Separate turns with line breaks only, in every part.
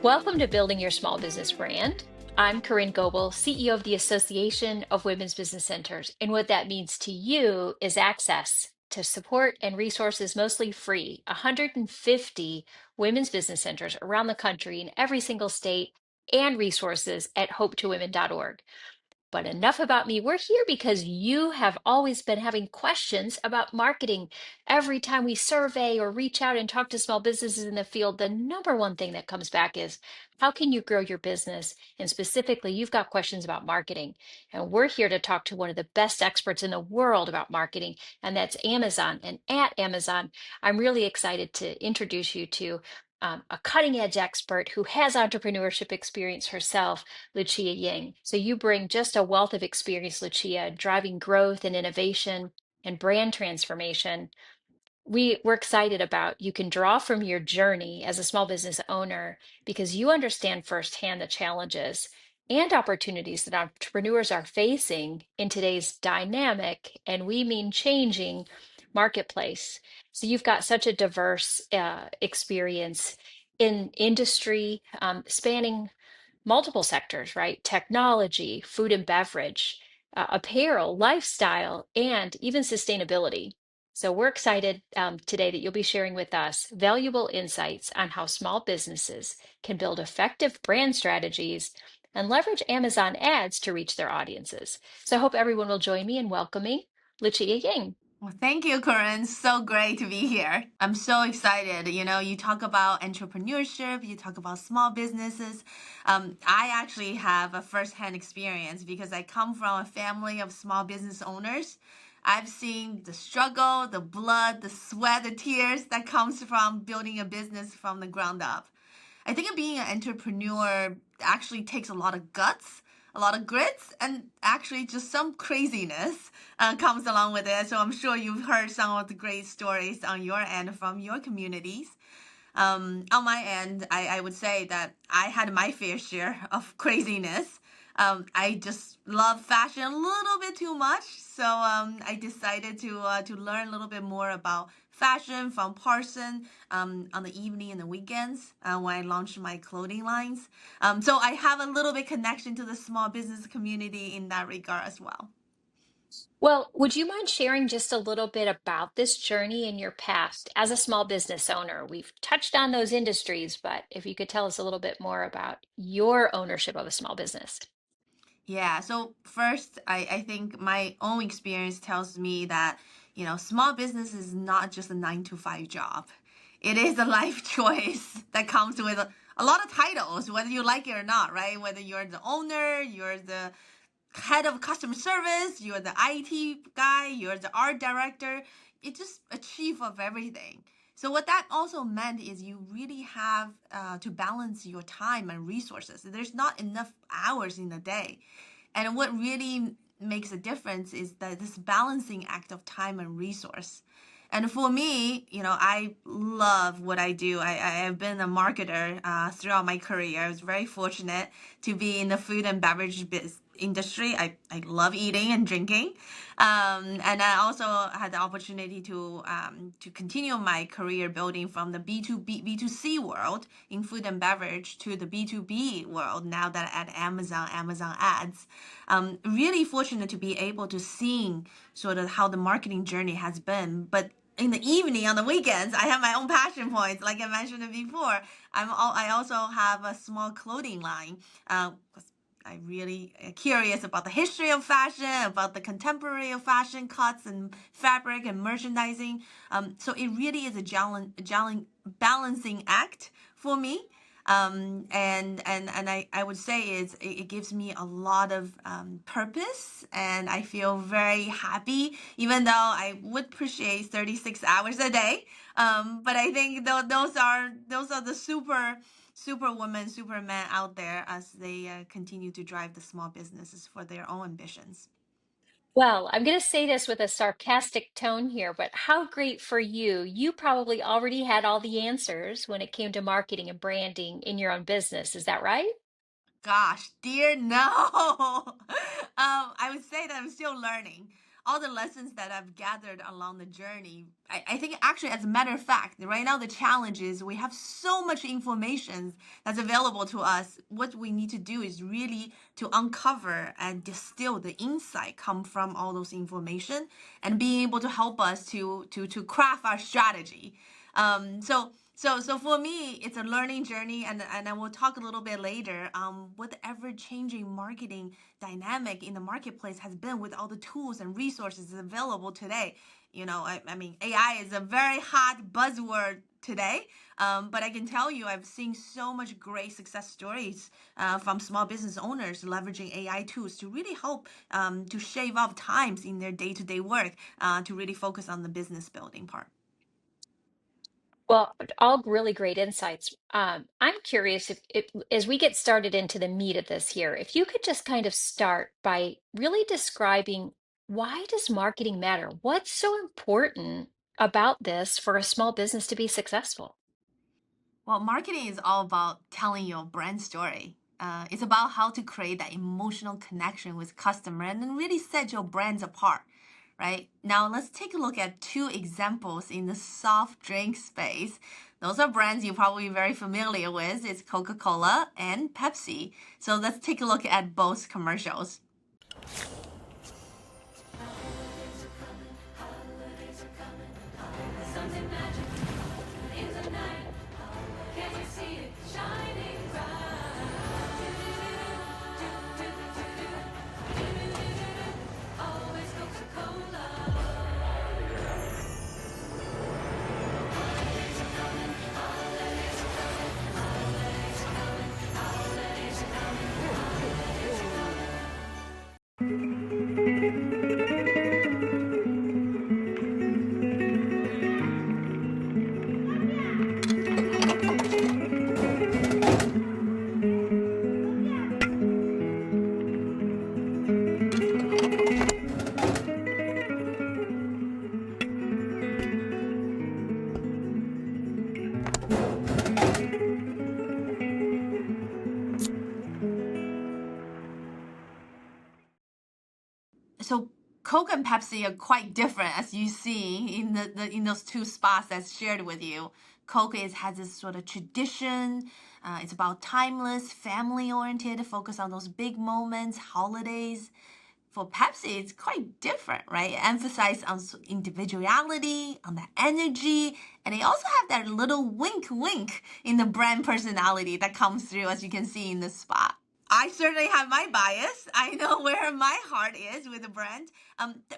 Welcome to Building Your Small Business Brand. I'm Corinne Goebel, CEO of the Association of Women's Business Centers. And what that means to you is access to support and resources mostly free. 150 women's business centers around the country in every single state and resources at hopetowomen.org. But enough about me. We're here because you have always been having questions about marketing. Every time we survey or reach out and talk to small businesses in the field, the number one thing that comes back is how can you grow your business? And specifically, you've got questions about marketing. And we're here to talk to one of the best experts in the world about marketing, and that's Amazon. And at Amazon, I'm really excited to introduce you to a cutting edge expert who has entrepreneurship experience herself, Lucia Ying. So you bring just a wealth of experience, Lucia, driving growth and innovation and brand transformation. We're excited about you can draw from your journey as a small business owner because you understand firsthand the challenges and opportunities that entrepreneurs are facing in today's dynamic, and we mean changing marketplace. So you've got such a diverse experience in industry, spanning multiple sectors, right? Technology, food and beverage, apparel, lifestyle, and even sustainability. So we're excited today that you'll be sharing with us valuable insights on how small businesses can build effective brand strategies and leverage Amazon ads to reach their audiences. So I hope everyone will join me in welcoming Lucia Ying.
Well, thank you, Corinne. So great to be here. I'm so excited. You talk about entrepreneurship, you talk about small businesses. I actually have a firsthand experience because I come from a family of small business owners. I've seen the struggle, the blood, the sweat, the tears that comes from building a business from the ground up. I think being an entrepreneur actually takes a lot of guts, a lot of grits, and actually just some craziness comes along with it. So I'm sure you've heard some of the great stories on your end from your communities. On my end, I would say that I had my fair share of craziness. I just love fashion a little bit too much, so I decided to learn a little bit more about fashion from Parson on the evening and the weekends when I launched my clothing lines. So I have a little bit connection to the small business community in that regard as well.
Well, would you mind sharing just a little bit about this journey in your past as a small business owner? We've touched on those industries, but if you could tell us a little bit more about your ownership of a small business.
Yeah, so first, I think my own experience tells me that, small business is not just a 9 to 5 job. It is a life choice that comes with a lot of titles, whether you like it or not, right? Whether you're the owner, you're the head of customer service, you're the IT guy, you're the art director. It just a chief of everything. So what that also meant is you really have to balance your time and resources. There's not enough hours in the day. And what really makes a difference is that this balancing act of time and resource. And for me, I love what I do. I have been a marketer throughout my career. I was very fortunate to be in the food and beverage industry. I love eating and drinking. And I also had the opportunity to continue my career building from the B2C world in food and beverage to the B2B world now that at Amazon ads. Really fortunate to be able to see sort of how the marketing journey has been. But in the evening on the weekends, I have my own passion points. Like I mentioned it before, I also have a small clothing line. I'm really curious about the history of fashion, about the contemporary of fashion cuts and fabric and merchandising. So it really is a balancing act for me. I would say it gives me a lot of purpose, and I feel very happy, even though I would appreciate 36 hours a day. But I think those are the superwoman, superman out there as they continue to drive the small businesses for their own ambitions.
Well, I'm going to say this with a sarcastic tone here, but how great for you. You probably already had all the answers when it came to marketing and branding in your own business. Is that right?
Gosh, dear, no. I would say that I'm still learning. all the lessons that I've gathered along the journey. I think actually, as a matter of fact, right now the challenge is we have so much information that's available to us. What we need to do is really to uncover and distill the insight come from all those information and being able to help us to craft our strategy. So for me, it's a learning journey, and I will talk a little bit later. What the ever-changing marketing dynamic in the marketplace has been with all the tools and resources available today. I mean, AI is a very hot buzzword today, but I can tell you, I've seen so much great success stories from small business owners leveraging AI tools to really help to shave off times in their day-to-day work to really focus on the business building part.
Well, all really great insights. I'm curious if, as we get started into the meat of this here, if you could just kind of start by really describing why does marketing matter? What's so important about this for a small business to be successful?
Well, marketing is all about telling your brand story. It's about how to create that emotional connection with customer and then really set your brands apart, right? Now, let's take a look at two examples in the soft drink space. Those are brands you're probably very familiar with. It's Coca-Cola and Pepsi. So let's take a look at both commercials. Something magic in the night. Can you see it shining bright? Always Coca-Cola. So Coke and Pepsi are quite different, as you see in in those two spots that's shared with you. Coke has this sort of tradition. It's about timeless, family-oriented, focus on those big moments, holidays. For Pepsi, it's quite different, right? It emphasizes on individuality, on the energy, and they also have that little wink wink in the brand personality that comes through, as you can see in this spot. I certainly have my bias. I know where my heart is with the brand,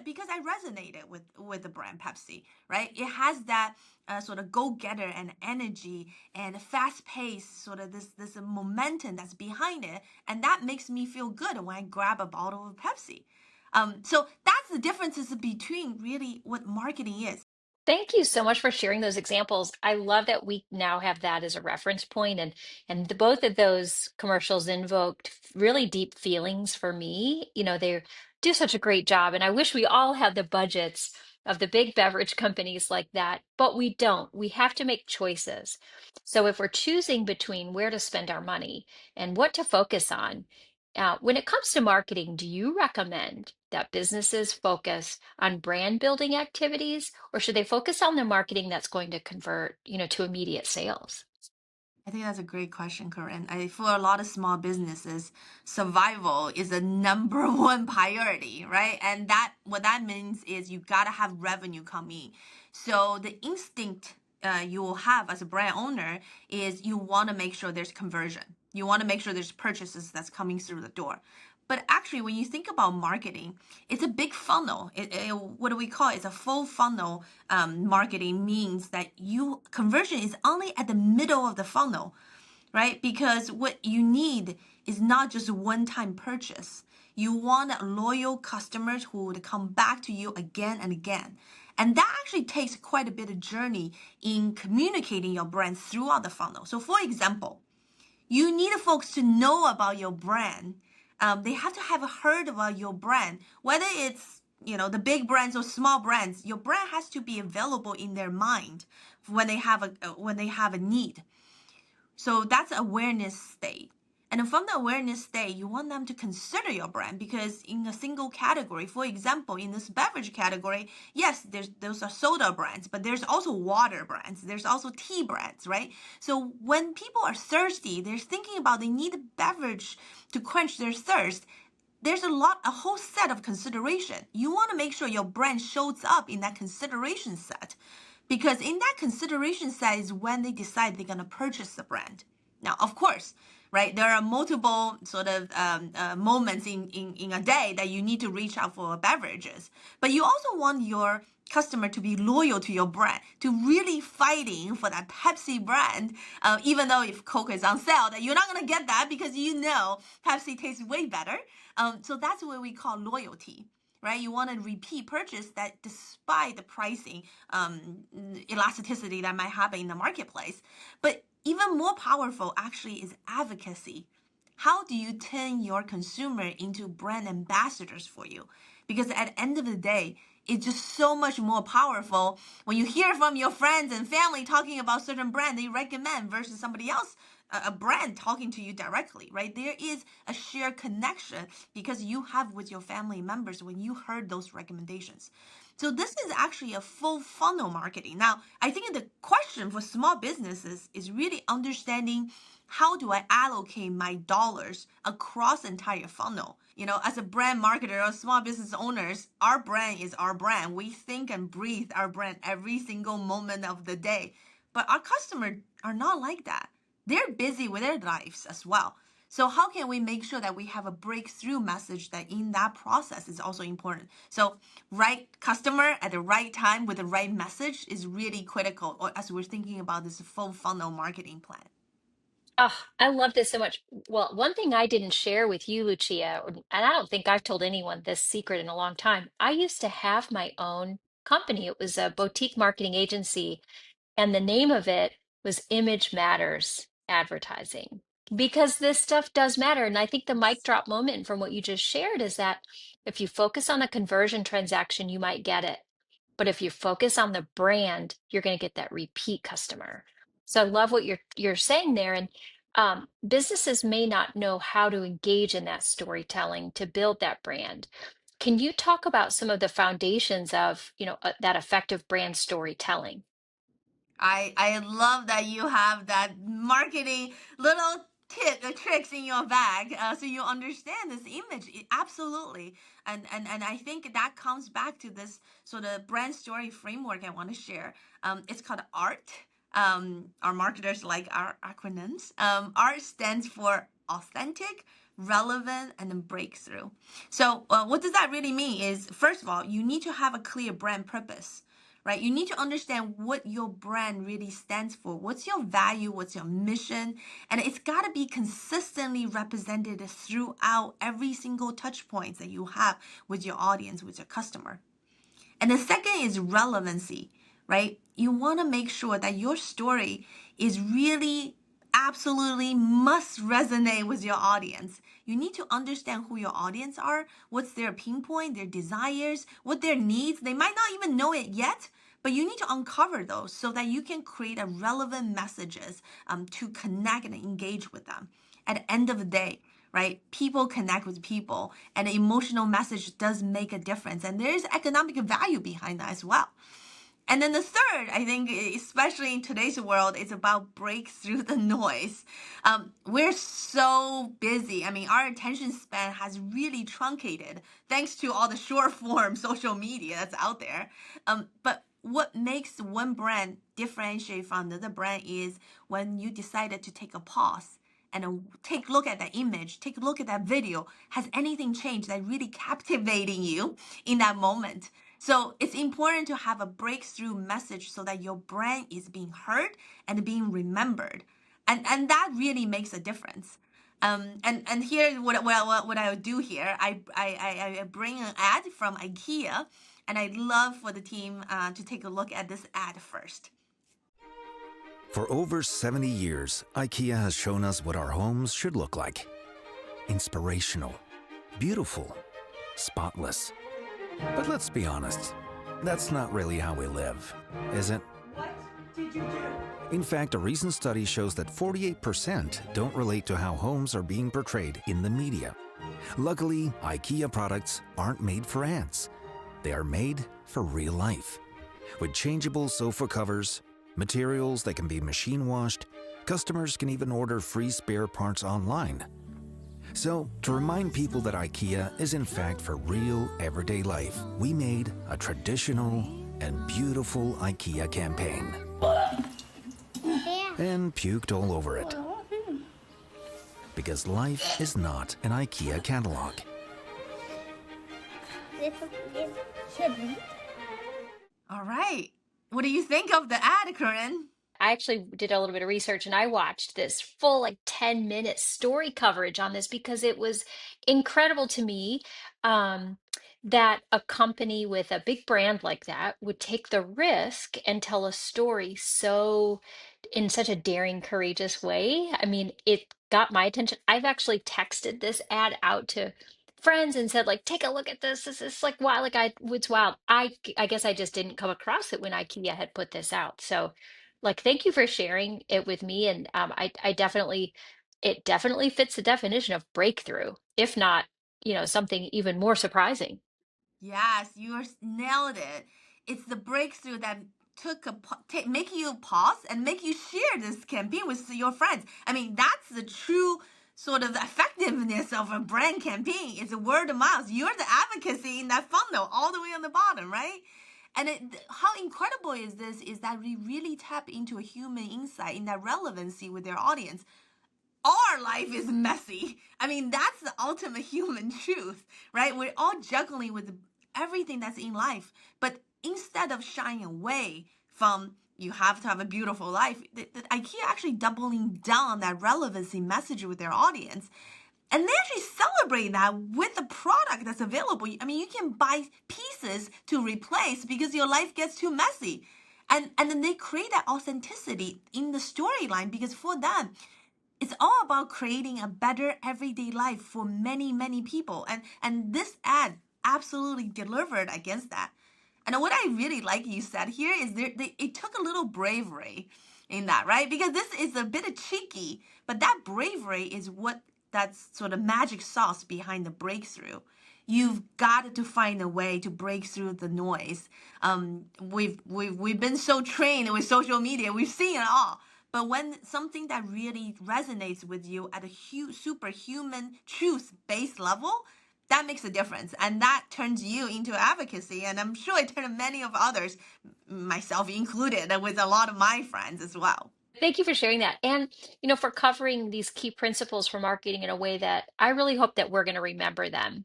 because I resonated with the brand Pepsi, right? It has that sort of go-getter and energy and fast-paced sort of this momentum that's behind it, and that makes me feel good when I grab a bottle of Pepsi. So that's the differences between really what marketing is.
Thank you so much for sharing those examples. I love that we now have that as a reference point, and both of those commercials invoked really deep feelings for me. They do such a great job, and I wish we all had the budgets of the big beverage companies like that, but we don't. We have to make choices. So if we're choosing between where to spend our money and what to focus on, when it comes to marketing, do you recommend that businesses focus on brand building activities, or should they focus on the marketing that's going to convert, to immediate sales?
I think that's a great question, Corinne. For a lot of small businesses, survival is a number one priority, right? And that what that means is you gotta have revenue coming. So the instinct you will have as a brand owner is you want to make sure there's conversion. You want to make sure there's purchases that's coming through the door. But actually, when you think about marketing, it's a big funnel. What do we call it? It's a full funnel. Marketing means that you conversion is only at the middle of the funnel, right? Because what you need is not just a one-time purchase. You want loyal customers who would come back to you again and again. And that actually takes quite a bit of journey in communicating your brand throughout the funnel. So for example, you need folks to know about your brand. They have to have heard about your brand, whether it's the big brands or small brands. Your brand has to be available in their mind when they have a need. So that's awareness state. And from the awareness state, you want them to consider your brand because in a single category, for example, in this beverage category, yes, those are soda brands, but there's also water brands. There's also tea brands, right? So when people are thirsty, they're thinking about they need a beverage to quench their thirst. There's a whole set of consideration. You want to make sure your brand shows up in that consideration set because in that consideration set is when they decide they're going to purchase the brand. Now, of course, right, there are multiple sort of moments in a day that you need to reach out for beverages, but you also want your customer to be loyal to your brand, to really fighting for that Pepsi brand, even though if Coke is on sale, that you're not going to get that because you know Pepsi tastes way better. So that's what we call loyalty, right? You want to repeat purchase that despite the pricing elasticity that might happen in the marketplace. But even more powerful actually is advocacy. How do you turn your consumer into brand ambassadors for you? Because at the end of the day, it's just so much more powerful when you hear from your friends and family talking about certain brand they recommend versus somebody else, a brand talking to you directly, right? There is a shared connection because you have with your family members when you heard those recommendations. So this is actually a full funnel marketing. Now, I think the question for small businesses is really understanding how do I allocate my dollars across the entire funnel? As a brand marketer or small business owners, our brand is our brand. We think and breathe our brand every single moment of the day. But our customers are not like that. They're busy with their lives as well. So how can we make sure that we have a breakthrough message that in that process is also important? So right customer at the right time with the right message is really critical as we're thinking about this full funnel marketing plan.
Oh, I love this so much. Well, one thing I didn't share with you, Lucia, and I don't think I've told anyone this secret in a long time. I used to have my own company. It was a boutique marketing agency, and the name of it was Image Matters Advertising. Because this stuff does matter. And I think the mic drop moment from what you just shared is that if you focus on a conversion transaction, you might get it. But if you focus on the brand, you're going to get that repeat customer. So I love what you're saying there. And businesses may not know how to engage in that storytelling to build that brand. Can you talk about some of the foundations of, that effective brand storytelling?
I love that you have that marketing little tricks in your bag, so you understand this image. Absolutely, and I think that comes back to this sort of brand story framework I want to share. It's called ART. Our marketers like our acronyms. ART stands for authentic, relevant, and then breakthrough. So what does that really mean? Is first of all, you need to have a clear brand purpose, right? You need to understand what your brand really stands for. What's your value? What's your mission? And it's got to be consistently represented throughout every single touch points that you have with your audience, with your customer. And the second is relevancy, right? You want to make sure that your story is really absolutely must resonate with your audience. You need to understand who your audience are, what's their pinpoint, their desires, what their needs. They might not even know it yet, but you need to uncover those so that you can create a relevant messages to connect and engage with them. At the end of the day, right? People connect with people, and the emotional message does make a difference. And there's economic value behind that as well. And then the third, I think, especially in today's world, is about break through the noise. We're so busy. I mean, our attention span has really truncated thanks to all the short form social media that's out there. But what makes one brand differentiate from another brand is when you decided to take a pause and take a look at that image, take a look at that video. Has anything changed that really captivating you in that moment? So it's important to have a breakthrough message so that your brand is being heard and being remembered. And that really makes a difference. And here's what I would do here. I bring an ad from IKEA, and I'd love for the team to take a look at this ad first.
For over 70 years, IKEA has shown us what our homes should look like. Inspirational, beautiful, spotless. But let's be honest, that's not really how we live, is it?
did you do?
In fact, a recent study shows that 48% don't relate to how homes are being portrayed in the media. Luckily, IKEA products aren't made for ants. They are made for real life. With changeable sofa covers, materials that can be machine washed, customers can even order free spare parts online. So, to remind people that IKEA is in fact for real everyday life, we made a traditional and beautiful IKEA campaign. And puked all over it. Because life is not an IKEA catalog.
All right. What do you think of the ad, Corinne?
I actually did a little bit of research and I watched this full, like, 10-minute story coverage on this because it was incredible to me, um, that a company with a big brand like that would take the risk and tell a story so in such a daring, courageous way. I mean, it got my attention. I've actually texted this ad out to friends and said, like, take a look at this. This is like wild. It's wild. I guess I just didn't come across it when IKEA had put this out. So, like, thank you for sharing it with me. And I definitely, it definitely fits the definition of breakthrough, if not, something even more surprising.
Yes, nailed it. It's the breakthrough that make you pause and make you share this campaign with your friends. I mean, that's the true sort of effectiveness of a brand campaign. It's a word of mouth. You're the advocacy in that funnel all the way on the bottom, right? And how incredible is this is that we really tap into a human insight in that relevancy with their audience. Our life is messy. I mean, that's the ultimate human truth, right? We're all juggling with everything that's in life. But instead of shying away from you have to have a beautiful life, the IKEA actually doubling down on that relevancy message with their audience. And they actually celebrate that with the product that's available. I mean, you can buy pieces to replace because your life gets too messy. And then they create that authenticity in the storyline because for them, it's all about creating a better everyday life for many, many people. And this ad absolutely delivered against that. And what I really like you said here is it took a little bravery in that, right? Because this is a bit cheeky, but that bravery is what that's sort of magic sauce behind the breakthrough. You've got to find a way to break through the noise. We've been so trained with social media, we've seen it all. But when something that really resonates with you at a superhuman truth-based level, that makes a difference. And that turns you into advocacy. And I'm sure it turned many of others, myself included, with a lot of my friends as well.
Thank you for sharing that. And, for covering these key principles for marketing in a way that I really hope that we're going to remember them.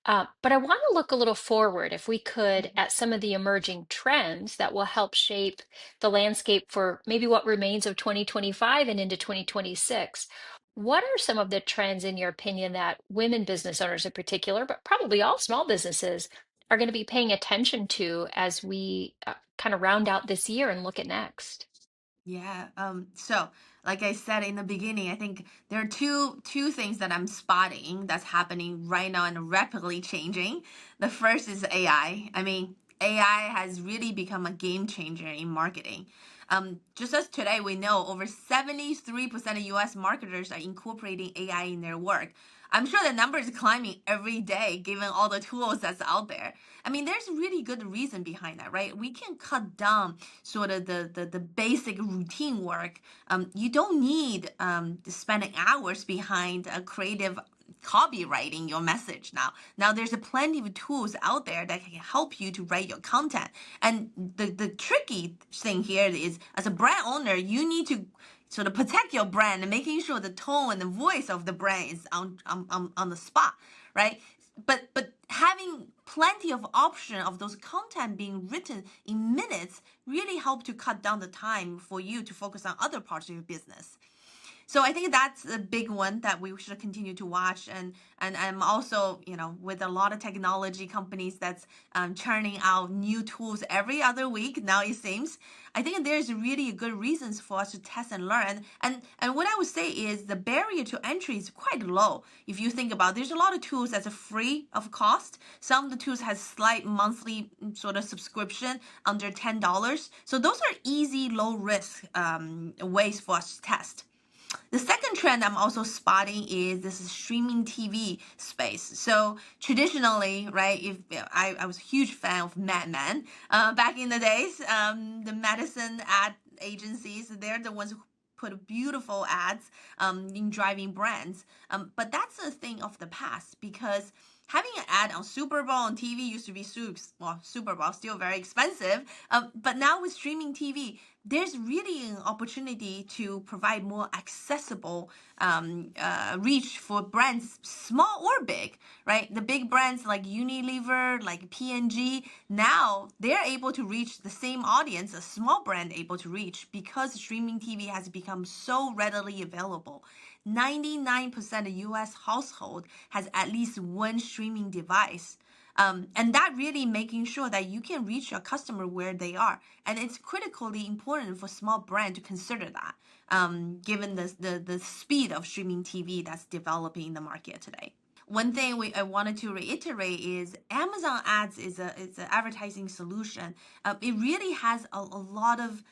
But I want to look a little forward, if we could, at some of the emerging trends that will help shape the landscape for maybe what remains of 2025 and into 2026. What are some of the trends, in your opinion, that women business owners in particular, but probably all small businesses, are going to be paying attention to as we kind of round out this year and look at next?
Yeah. So like I said in the beginning, I think there are two things that I'm spotting that's happening right now and rapidly changing. The first is AI. I mean, AI has really become a game changer in marketing. Just as today we know over 73% of US marketers are incorporating AI in their work. I'm sure the number is climbing every day given all the tools that's out there. I mean, there's really good reason behind that, right? We can cut down sort of the basic routine work. You don't need spending hours behind a creative copywriting your message now. Now there's a plenty of tools out there that can help you to write your content. And the tricky thing here is as a brand owner, you need to sort of protect your brand and making sure the tone and the voice of the brand is on the spot, right? But having plenty of option of those content being written in minutes really help to cut down the time for you to focus on other parts of your business. So I think that's a big one that we should continue to watch. And I'm also, with a lot of technology companies that's churning out new tools every other week now, it seems. I think there's really good reasons for us to test and learn. And what I would say is the barrier to entry is quite low. If you think about it, there's a lot of tools that's free of cost. Some of the tools has slight monthly sort of subscription under $10. So those are easy, low risk ways for us to test. The second trend I'm also spotting is this streaming TV space. So traditionally, right, if I was a huge fan of Mad Men back in the days, the Madison ad agencies, they're the ones who put beautiful ads in driving brands. But that's a thing of the past because having an ad on Super Bowl on TV used to be Super Bowl still very expensive. But now with streaming TV, there's really an opportunity to provide more accessible reach for brands, small or big, right? The big brands like Unilever, like P&G, now they're able to reach the same audience a small brand able to reach because streaming TV has become so readily available. 99% of US household has at least one streaming device. And that really making sure that you can reach your customer where they are. And it's critically important for small brand to consider that, given the speed of streaming TV that's developing in the market today. One thing I wanted to reiterate is Amazon Ads is an advertising solution. It really has a lot of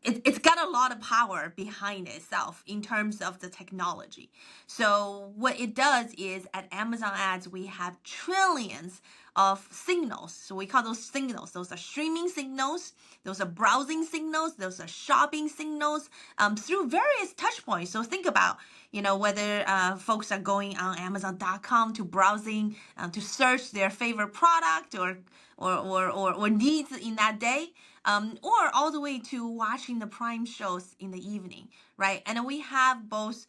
it's got a lot of power behind itself in terms of the technology. So what it does is at Amazon Ads, we have trillions of signals. So we call those signals. Those are streaming signals. Those are browsing signals. Those are shopping signals through various touch points. So think about, whether folks are going on Amazon.com to browsing to search their favorite product or needs in that day, or all the way to watching the Prime shows in the evening, right? And then we have both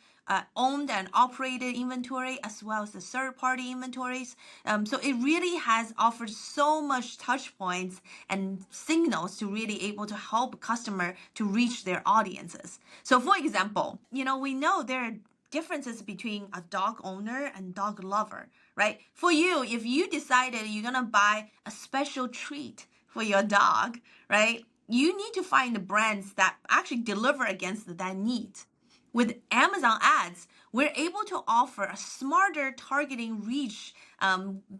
owned and operated inventory as well as the third-party inventories. So it really has offered so much touch points and signals to really able to help customer to reach their audiences. So for example, we know there are differences between a dog owner and dog lover, right? For you, if you decided you're gonna buy a special treat for your dog, right? You need to find the brands that actually deliver against that need. With Amazon Ads, we're able to offer a smarter targeting reach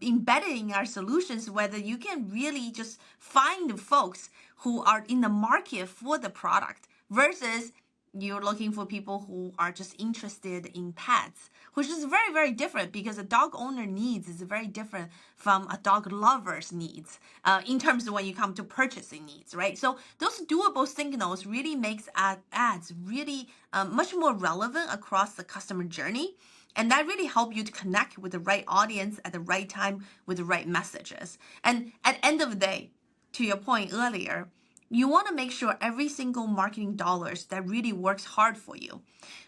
embedded in our solutions, whether you can really just find the folks who are in the market for the product versus you're looking for people who are just interested in pets, which is very, very different because a dog owner needs is very different from a dog lover's needs in terms of when you come to purchasing needs, right? So those doable signals really makes ads really much more relevant across the customer journey. And that really help you to connect with the right audience at the right time with the right messages. And at the end of the day, to your point earlier, you want to make sure every single marketing dollars that really works hard for you,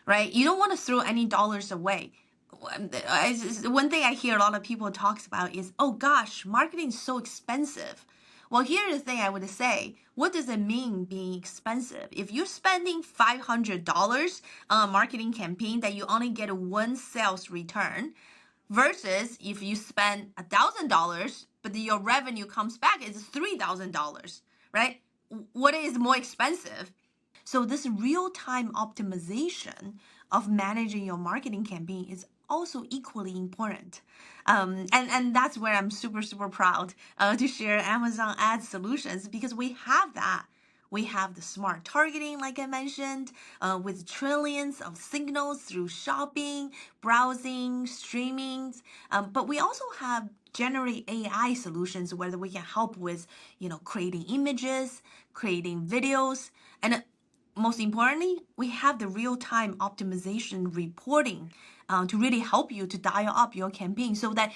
right? You don't want to throw any dollars away. One thing I hear a lot of people talks about is, oh gosh, marketing is so expensive. Well, here's the thing I would say. What does it mean being expensive? If you're spending $500 on a marketing campaign that you only get one sales return, versus if you spend $1,000, but your revenue comes back is $3,000, right? What is more expensive? So this real-time optimization of managing your marketing campaign is also equally important. And that's where I'm super, super proud to share Amazon Ads solutions because we have that. We have the smart targeting, like I mentioned, with trillions of signals through shopping, browsing, streaming. But we also have generate AI solutions where we can help with, creating images, creating videos, and most importantly, we have the real-time optimization reporting to really help you to dial up your campaign so that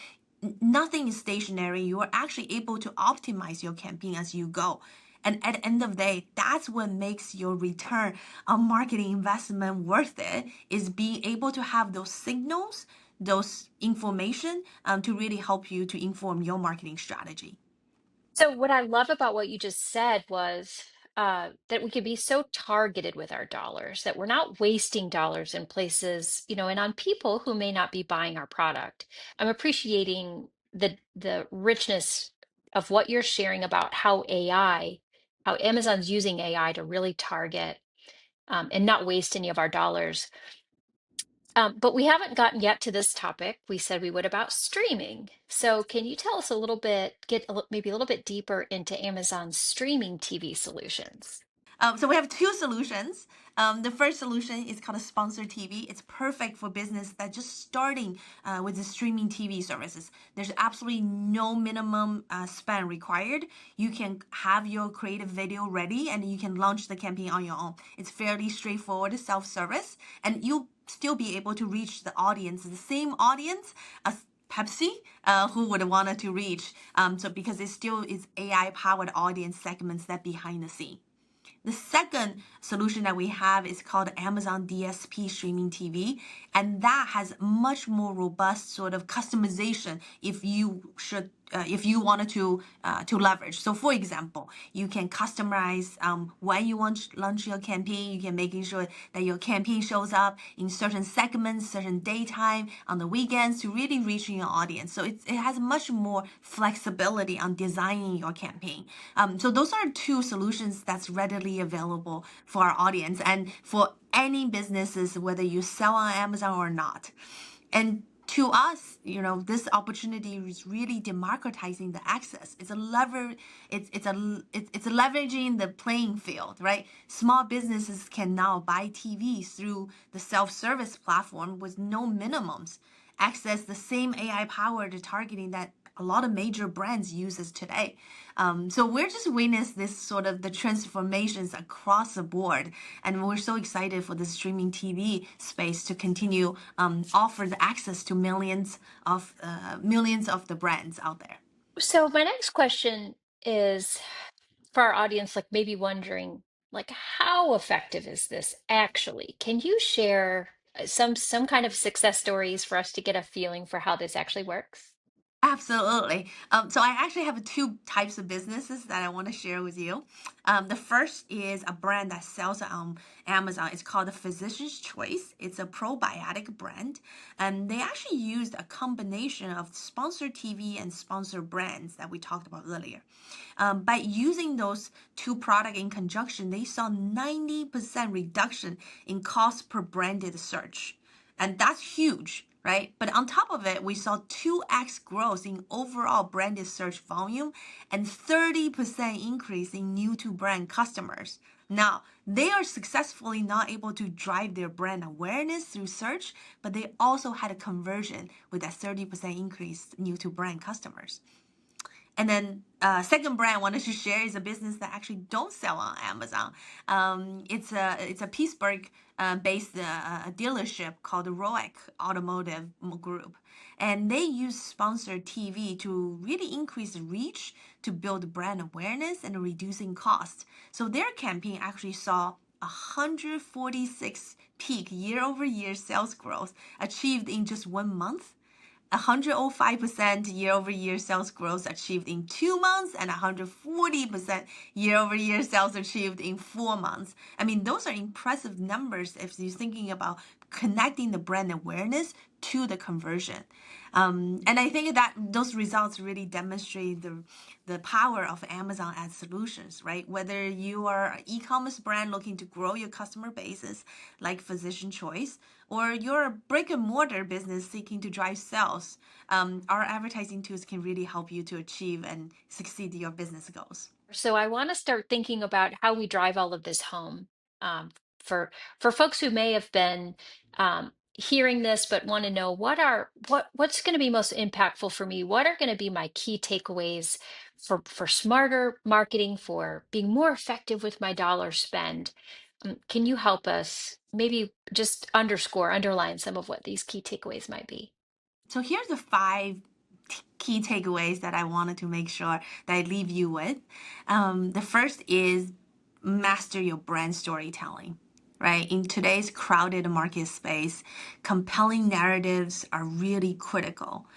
nothing is stationary. You are actually able to optimize your campaign as you go. And at the end of the day, that's what makes your return on marketing investment worth it, is being able to have those signals, those information to really help you to inform your marketing strategy.
So what I love about what you just said was that we could be so targeted with our dollars that we're not wasting dollars in places, and on people who may not be buying our product. I'm appreciating the richness of what you're sharing about how Amazon's using AI to really target and not waste any of our dollars. But we haven't gotten yet to this topic. We said we would about streaming. So can you tell us a little bit, maybe a little bit deeper into Amazon's streaming TV solutions?
So we have two solutions. The first solution is called a sponsored TV. It's perfect for business that's just starting with the streaming TV services. There's absolutely no minimum spend required. You can have your creative video ready and you can launch the campaign on your own. It's fairly straightforward, self-service, and you'll still be able to reach the audience, the same audience as Pepsi, who would want to reach. So because it still is AI powered audience segments that behind the scene. The second solution that we have is called Amazon DSP Streaming TV, and that has much more robust sort of customization if you wanted to leverage. So, for example, you can customize when you want to launch your campaign. You can making sure that your campaign shows up in certain segments, certain daytime, on the weekends to really reach your audience. So it has much more flexibility on designing your campaign. So those are two solutions that's readily available for our audience and for any businesses, whether you sell on Amazon or not. And to us, this opportunity is really democratizing the access. It's leveraging the playing field, right? Small businesses can now buy TVs through the self-service platform with no minimums, access the same AI-powered targeting that a lot of major brands uses today. So we're just witness this sort of the transformations across the board, and we're so excited for the streaming TV space to continue offer the access to millions of the brands out there.
So my next question is for our audience, like maybe wondering, like how effective is this actually? Can you share some kind of success stories for us to get a feeling for how this actually works?
Absolutely. So I actually have two types of businesses that I want to share with you. The first is a brand that sells on Amazon. It's called the Physician's Choice. It's a probiotic brand, and they actually used a combination of sponsored TV and sponsored brands that we talked about earlier. By using those two products in conjunction, they saw 90% reduction in cost per branded search, and that's huge. Right? But on top of it, we saw 2x growth in overall branded search volume and 30% increase in new to brand customers. Now, they are successfully not able to drive their brand awareness through search, but they also had a conversion with that 30% increase new to brand customers. And then second brand I wanted to share is a business that actually don't sell on Amazon. It's a Pittsburgh based dealership called Roac Automotive Group. And they use sponsored TV to really increase reach, to build brand awareness and reducing costs. So their campaign actually saw 146 peak year-over-year sales growth achieved in just 1 month. 105% year-over-year sales growth achieved in 2 months and 140% year-over-year sales achieved in 4 months. I mean, those are impressive numbers if you're thinking about connecting the brand awareness to the conversion. And I think that those results really demonstrate the power of Amazon ad solutions, right? Whether you are an e-commerce brand looking to grow your customer bases like Physician Choice, or you're a brick and mortar business seeking to drive sales, our advertising tools can really help you to achieve and succeed your business goals.
So I want to start thinking about how we drive all of this home for folks who may have been hearing this but want to know what's going to be most impactful for me. What are going to be my key takeaways for smarter marketing, for being more effective with my dollar spend? Can you help us maybe just underline some of what these key takeaways might be?
So here's the 5 key takeaways that I wanted to make sure that I leave you with. The first is master your brand storytelling, right? In today's crowded market space, compelling narratives are really critical.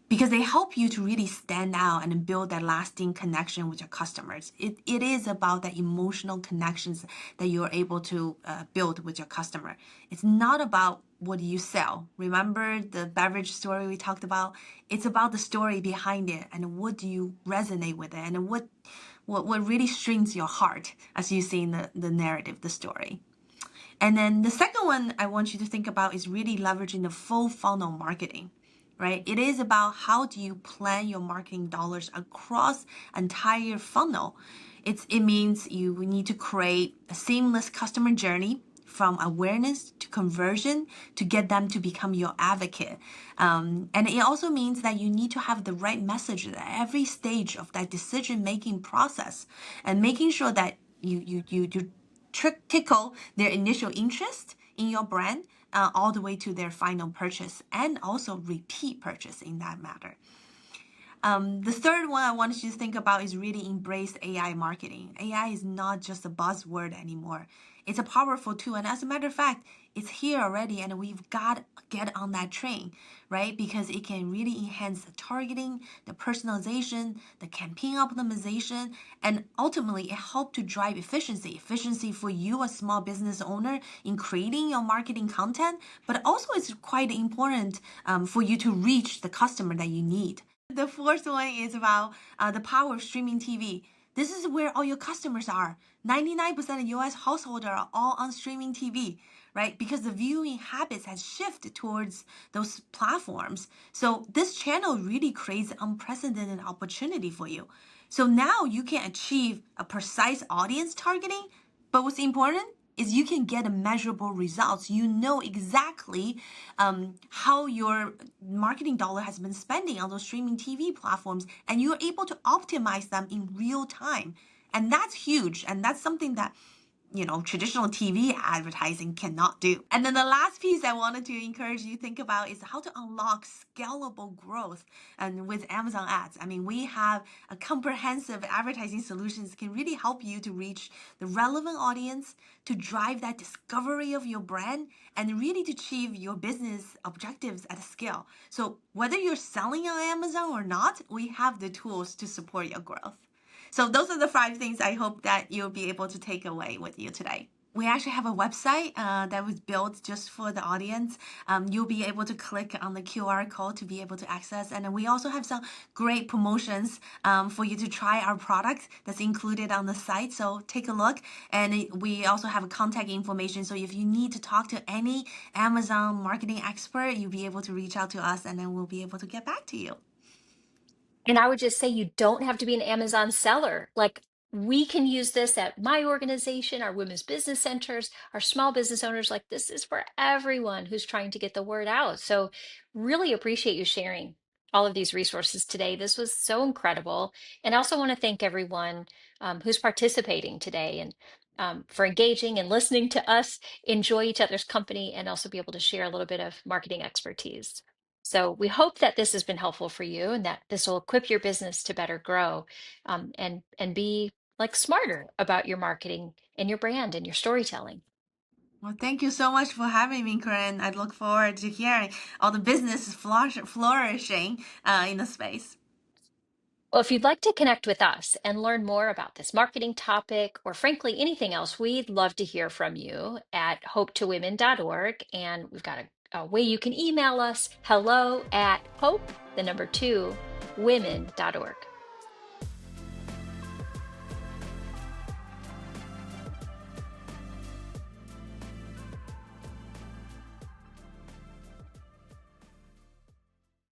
because they help you to really stand out and build that lasting connection with your customers. It is about the emotional connections that you're able to build with your customer. It's not about what you sell. Remember the beverage story we talked about? It's about the story behind it and what do you resonate with it and what really strings your heart as you see in the narrative, the story. And then the second one I want you to think about is really leveraging the full funnel marketing, right? It is about how do you plan your marketing dollars across entire funnel. It means you need to create a seamless customer journey from awareness to conversion to get them to become your advocate. And it also means that you need to have the right message at every stage of that decision-making process and making sure that you tickle their initial interest in your brand all the way to their final purchase and also repeat purchase in that matter. The third one I want you to think about is really embrace AI marketing. AI is not just a buzzword anymore. It's a powerful tool. And as a matter of fact, it's here already and we've got to get on that train, right? Because it can really enhance the targeting, the personalization, the campaign optimization, and ultimately it helps to drive efficiency. Efficiency for you as small business owner in creating your marketing content, but also it's quite important for you to reach the customer that you need. The fourth one is about the power of streaming TV. This is where all your customers are. 99% of US households are all on streaming TV, right? Because the viewing habits has shifted towards those platforms. So this channel really creates unprecedented opportunity for you. So now you can achieve a precise audience targeting, but what's important is you can get a measurable results. You know exactly how your marketing dollar has been spending on those streaming TV platforms, and you're able to optimize them in real time. And that's huge. And that's something that traditional TV advertising cannot do. And then the last piece I wanted to encourage you to think about is how to unlock scalable growth and with Amazon ads. I mean, we have a comprehensive advertising solutions can really help you to reach the relevant audience, to drive that discovery of your brand, and really to achieve your business objectives at a scale. So whether you're selling on Amazon or not, we have the tools to support your growth. So those are the 5 things I hope that you'll be able to take away with you today. We actually have a website that was built just for the audience. You'll be able to click on the QR code to be able to access. And then we also have some great promotions for you to try our product that's included on the site. So take a look. And we also have contact information. So if you need to talk to any Amazon marketing expert, you'll be able to reach out to us and then we'll be able to get back to you.
And I would just say you don't have to be an Amazon seller. Like we can use this at my organization, our women's business centers, our small business owners. Like this is for everyone who's trying to get the word out. So really appreciate you sharing all of these resources today. This was so incredible. And I also want to thank everyone who's participating today and for engaging and listening to us enjoy each other's company and also be able to share a little bit of marketing expertise. So we hope that this has been helpful for you and that this will equip your business to better grow and be like smarter about your marketing and your brand and your storytelling.
Well, thank you so much for having me, Corinne. I look forward to hearing all the business flourishing in the space.
Well, if you'd like to connect with us and learn more about this marketing topic or frankly anything else, we'd love to hear from you at hopetowomen.org. And we've got a way you can email us hello at hope, the number 2, women.org.